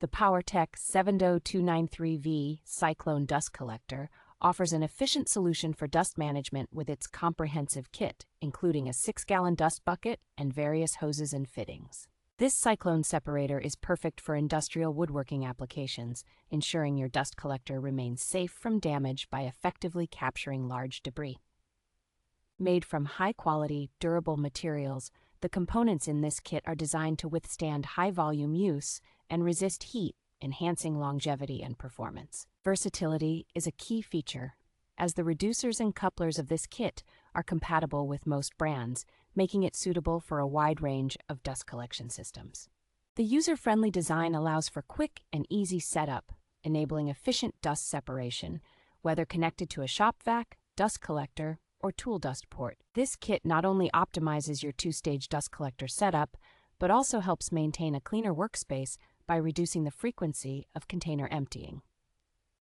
The POWERTEC 70293V Cyclone Dust Collector offers an efficient solution for dust management with its comprehensive kit, including a 6-gallon dust bucket and various hoses and fittings. This cyclone separator is perfect for industrial woodworking applications, ensuring your dust collector remains safe from damage by effectively capturing large debris. Made from high-quality, durable materials, the components in this kit are designed to withstand high-volume use and resist heat, enhancing longevity and performance. Versatility is a key feature, as the reducers and couplers of this kit are compatible with most brands, making it suitable for a wide range of dust collection systems. The user-friendly design allows for quick and easy setup, enabling efficient dust separation, whether connected to a shop vac, dust collector, or tool dust port. This kit not only optimizes your two-stage dust collector setup, but also helps maintain a cleaner workspace by reducing the frequency of container emptying.